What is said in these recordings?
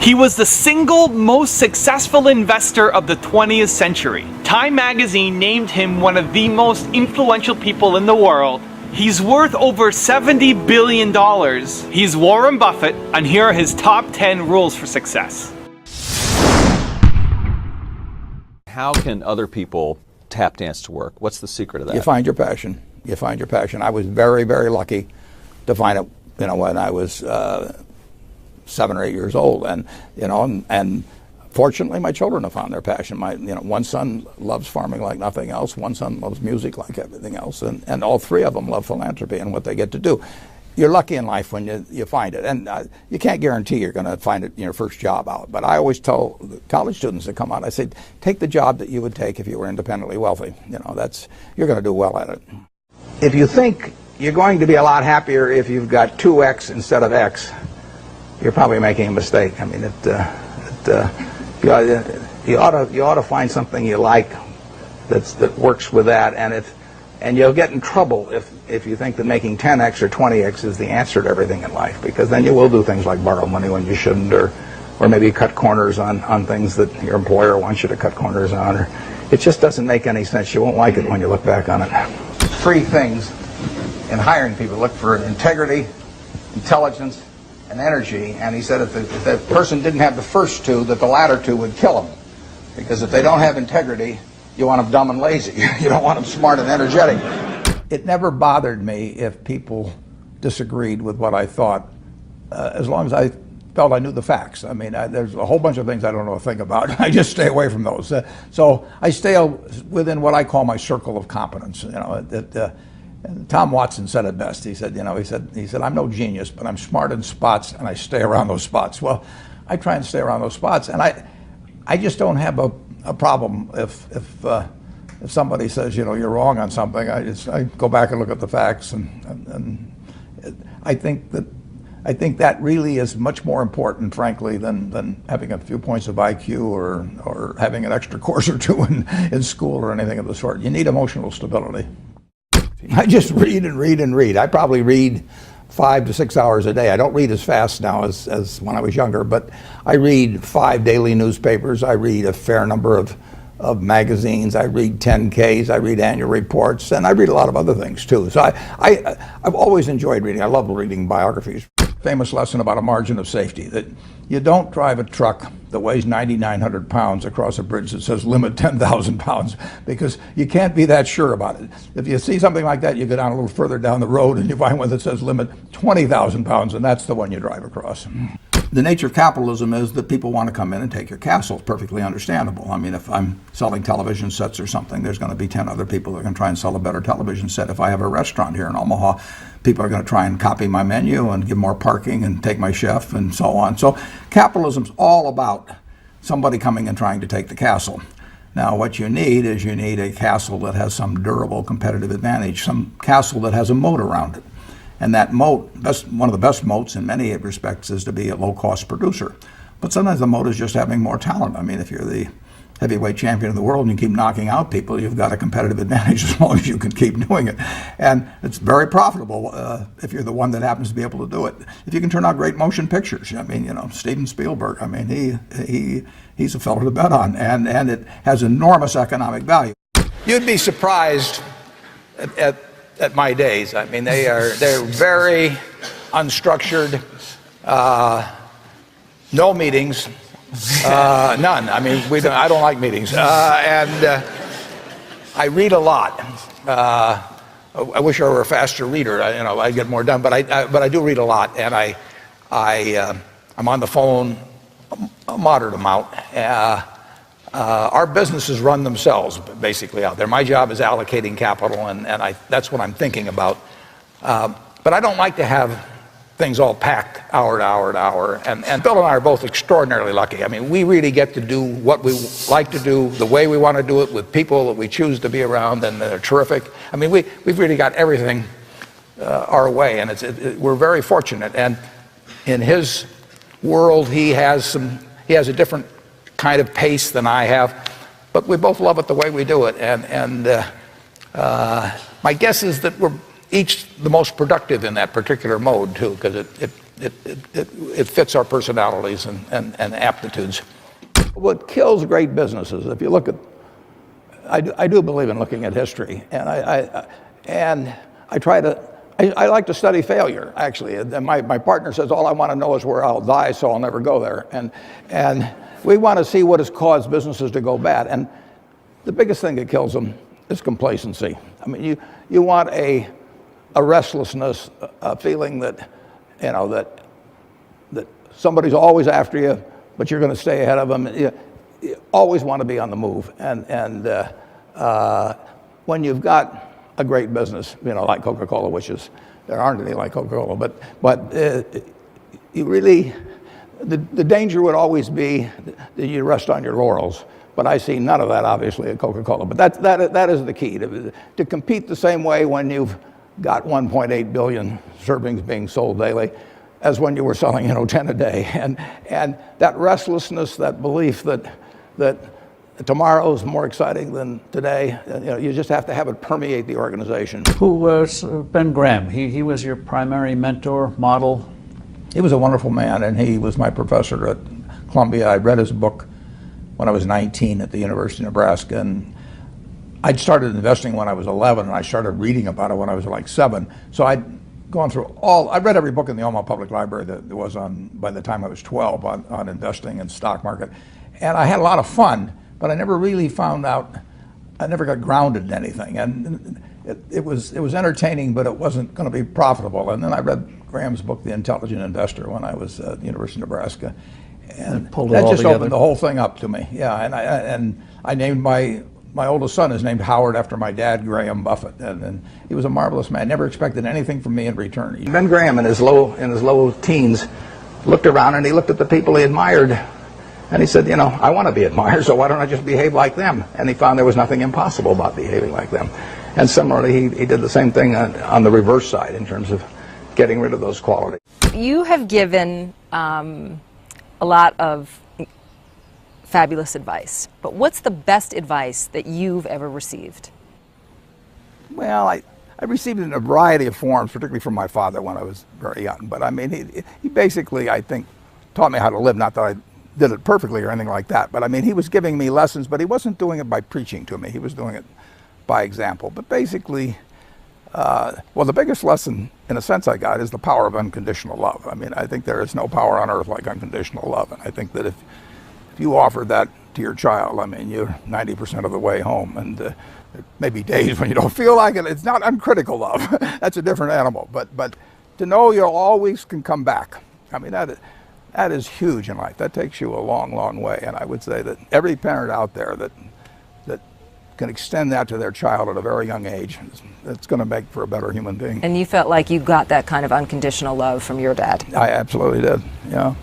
He was the single most successful investor of the 20th century. Time magazine named him one of the most influential people in the world. He's worth over $70 billion. He's Warren Buffett, and here are his top 10 rules for success. How can other people tap dance to work? What's the secret of that? You find your passion. You find your passion. I was very, very lucky to find it, when I was 7 or 8 years old, and fortunately, my children have found their passion. One son loves farming like nothing else. One son loves music like everything else, and all three of them love philanthropy and what they get to do. You're lucky in life when you find it, and you can't guarantee you're going to find it in your first job out. But I always tell the college students that come out, I say, take the job that you would take if you were independently wealthy. You're going to do well at it. If you think you're going to be a lot happier if you've got 2x instead of x, you're probably making a mistake. I mean, you ought to find something you like that works with that, and you'll get in trouble if you think that making 10x or 20x is the answer to everything in life, because then you will do things like borrow money when you shouldn't, or maybe cut corners on things that your employer wants you to cut corners on. Or it just doesn't make any sense. You won't like it when you look back on it. 3 things in hiring people: look for integrity, intelligence, and energy. And he said if the person didn't have the first 2, that the latter 2 would kill them, because if they don't have integrity, you want them dumb and lazy. You don't want them smart and energetic. It never bothered me if people disagreed with what I thought, as long as I felt I knew the facts. I mean, there's a whole bunch of things I don't know a thing about. I just stay away from those. So I stay within what I call my circle of competence. Tom Watson said it best. He said, I'm no genius, but I'm smart in spots, and I stay around those spots. Well, I try and stay around those spots, and I just don't have a problem if somebody says, you're wrong on something. I go back and look at the facts, and I think that really is much more important, frankly, than having a few points of IQ or having an extra course or 2 in school or anything of the sort. You need emotional stability. I just read and read and read. I probably read 5 to 6 hours a day. I don't read as fast now as when I was younger, but I read 5 daily newspapers. I read a fair number of magazines. I read 10Ks. I read annual reports, and I read a lot of other things too. So I've always enjoyed reading. I love reading biographies. Famous lesson about a margin of safety, that you don't drive a truck that weighs 9,900 pounds across a bridge that says limit 10,000 pounds, because you can't be that sure about it. If you see something like that, you go down a little further down the road and you find one that says limit 20,000 pounds, and that's the one you drive across. The nature of capitalism is that people want to come in and take your castle. It's perfectly understandable. I mean, if I'm selling television sets or something, there's going to be 10 other people that are going to try and sell a better television set. If I have a restaurant here in Omaha, people are going to try and copy my menu and give more parking and take my chef and so on. So capitalism's all about somebody coming and trying to take the castle. Now, what you need is a castle that has some durable competitive advantage, some castle that has a moat around it. And that moat, one of the best moats in many respects, is to be a low-cost producer. But sometimes the moat is just having more talent. I mean, if you're the heavyweight champion of the world and you keep knocking out people, you've got a competitive advantage as long as you can keep doing it. And it's very profitable if you're the one that happens to be able to do it. If you can turn out great motion pictures, I mean, Steven Spielberg, I mean, he's a fellow to bet on, and it has enormous economic value. You'd be surprised at my days. I mean, they're very unstructured, no meetings, none. I mean, I don't like meetings, and I read a lot. I wish I were a faster reader. I'd get more done, but I do read a lot, and I'm on the phone a moderate amount. Our businesses run themselves basically out there. My job is allocating capital, and that's what I'm thinking about. But I don't like to have things all packed hour to hour to hour. And Bill and I are both extraordinarily lucky. I mean, we really get to do what we like to do, the way we want to do it, with people that we choose to be around, and they're terrific. I mean, we've really got everything our way, and we're very fortunate. And in his world, he has a different kind of pace than I have, but we both love it the way we do it. And my guess is that we're each the most productive in that particular mode too, because it fits our personalities and aptitudes. What kills great businesses, if you look at, I do believe in looking at history, and I like to study failure, actually. And my partner says, all I want to know is where I'll die, so I'll never go there. And we want to see what has caused businesses to go bad. And the biggest thing that kills them is complacency. I mean, you want a restlessness, a feeling that, you know, that somebody's always after you, but you're going to stay ahead of them. You always want to be on the move. And when you've got a great business, you know, like Coca-Cola, which is, there aren't any like Coca-Cola, but you really, the danger would always be that you rest on your laurels. But I see none of that, obviously, at Coca-Cola. But that is the key, to compete the same way when you've got 1.8 billion servings being sold daily as when you were selling, you know, 10 a day. And that restlessness, that belief that tomorrow is more exciting than today, you know, you just have to have it permeate the organization. Who was Ben Graham? He was your primary mentor, model? He was a wonderful man, and he was my professor at Columbia. I read his book when I was 19 at the University of Nebraska, and I'd started investing when I was 11, and I started reading about it when I was like 7. So I'd gone through I read every book in the Omaha Public Library that there was on, by the time I was 12, on investing and stock market. And I had a lot of fun, but I never really found out, I never got grounded in anything. And it was entertaining, but it wasn't going to be profitable. And then I read Graham's book, The Intelligent Investor, when I was at the University of Nebraska. And that just opened the whole thing up to me. Yeah, and I named my oldest son is named Howard after my dad, Graham Buffett, and he was a marvelous man. Never expected anything from me in return. Ben Graham, in his low teens, looked around and he looked at the people he admired, and he said, you know, I want to be admired, so why don't I just behave like them? And he found there was nothing impossible about behaving like them. And similarly, he did the same thing on the reverse side in terms of getting rid of those qualities. You have given a lot of fabulous advice, but what's the best advice that you've ever received? Well, I received it in a variety of forms, particularly from my father when I was very young. But I mean, he basically, I think, taught me how to live. Not that I did it perfectly or anything like that, but I mean, he was giving me lessons, but he wasn't doing it by preaching to me. He was doing it by example. But basically, well, the biggest lesson, in a sense, I got is the power of unconditional love. I mean, I think there is no power on earth like unconditional love. And I think that if you offer that to your child, I mean, you're 90% of the way home. And there may be days when you don't feel like it. It's not uncritical love. That's a different animal. But to know you always can come back, I mean, that is huge in life. That takes you a long, long way. And I would say that every parent out there that can extend that to their child at a very young age, it's going to make for a better human being. And you felt like you got that kind of unconditional love from your dad? I absolutely did, yeah.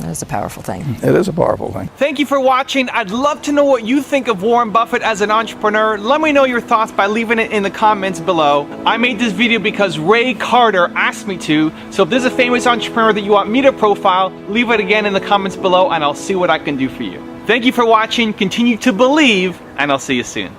That is a powerful thing. It is a powerful thing. Thank you for watching. I'd love to know what you think of Warren Buffett as an entrepreneur. Let me know your thoughts by leaving it in the comments below. I made this video because Ray Carter asked me to, so if there's a famous entrepreneur that you want me to profile, leave it again in the comments below and I'll see what I can do for you. Thank you for watching, continue to believe, and I'll see you soon.